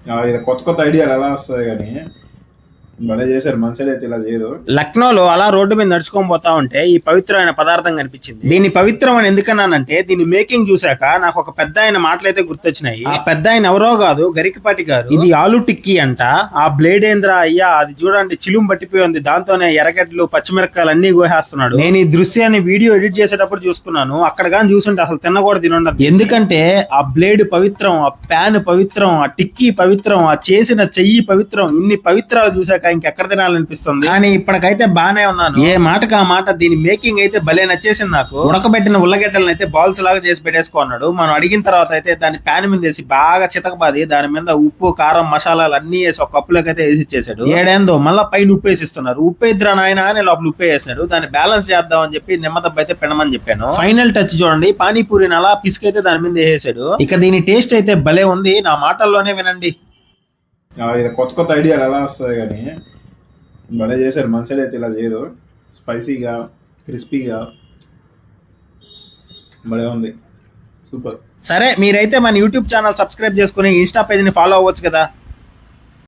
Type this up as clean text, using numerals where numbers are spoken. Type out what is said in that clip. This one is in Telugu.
ఇలా కొత్త కొత్త ఐడియాలు ఎలా వస్తాయి కానీ భలే చేశారు. మనుషులు అయితే ఇలా చేయరు. లక్నోలో అలా రోడ్డు మీద నడుచుకొని పోతా ఉంటే ఈ పవిత్రమైన పదార్థం కనిపించింది. దీన్ని పవిత్రం అని ఎందుకన్నానంటే దీని మేకింగ్ చూసాక నాకు ఒక పెద్ద ఆయన మాటలైతే గుర్తొచ్చినాయి. ఆ పెద్ద ఆయన ఎవరో కాదు, గరికపాటి గారు. ఇది ఆలు టిక్కీ అంట. ఆ బ్లేడ్ ఏంద్రా అయ్యా, అది చూడండి చిలుం పట్టిపోయి ఉంది. దాంతోనే ఎర్రగడ్డలు పచ్చిమిరపకాయలు అన్ని కోసేస్తున్నాడు. నేను ఈ దృశ్యాన్ని వీడియో ఎడిట్ చేసేటప్పుడు చూసుకున్నాను. అక్కడ కానీ చూసుంటే అసలు తినకూడదు తినుండదు. ఎందుకంటే ఆ బ్లేడ్ పవిత్రం, ఆ ప్యాన్ పవిత్రం, ఆ టిక్కీ పవిత్రం, ఆ చేసిన చెయ్యి పవిత్రం. ఇన్ని పవిత్రాలు చూసాక ఇంకెక్కడ తినాలనిపిస్తుంది. కానీ ఇప్పటికైతే బానే ఉన్నాను. ఏ మాటకు ఆ మాట. దీని మేకింగ్ అయితే భలే నచ్చేసింది నాకు. ఉడకబెట్టిన ఉల్లగడ్డలను అయితే బాల్స్ లాగా చేసి పెట్టేసుకున్నాడు. మనం అడిగిన తర్వాత అయితే దాన్ని ప్యాన్ మీద వేసి బాగా చితకబాది దాని మీద ఉప్పు కారం మసాలాలు అన్ని వేసి ఒక కప్పులోకి అయితే వేసి ఇచ్చేసాడు. ఏడేందో మళ్ళీ పైన ఉప్పు వేసిస్తున్నారు. ఉప్పు ఇద్దరు నాయన అని లోపల ఉప్పు వేసినాడు. దాన్ని బ్యాలెన్స్ చేద్దాం అని చెప్పి నిమ్మదబ్బ అయితే పెనమని చెప్పాను. ఫైనల్ టచ్ చూడండి, పానీపూరిని అలా పిసికైతే దాని మీద వేసాడు. ఇక దీని టేస్ట్ అయితే భలే ఉంది. నా మాటల్లోనే వినండి. ఇలా కొత్త కొత్త ఐడియాలు ఎలా వస్తాయి కానీ భలే చేశారు. మనుషులు అయితే ఇలా చేయరు. స్పైసీగా క్రిస్పీగా భలే ఉంది. సూపర్. సరే, మీరైతే మన యూట్యూబ్ ఛానల్ సబ్స్క్రైబ్ చేసుకుని ఇన్స్టా పేజ్ ని ఫాలో అవ్వచ్చు కదా.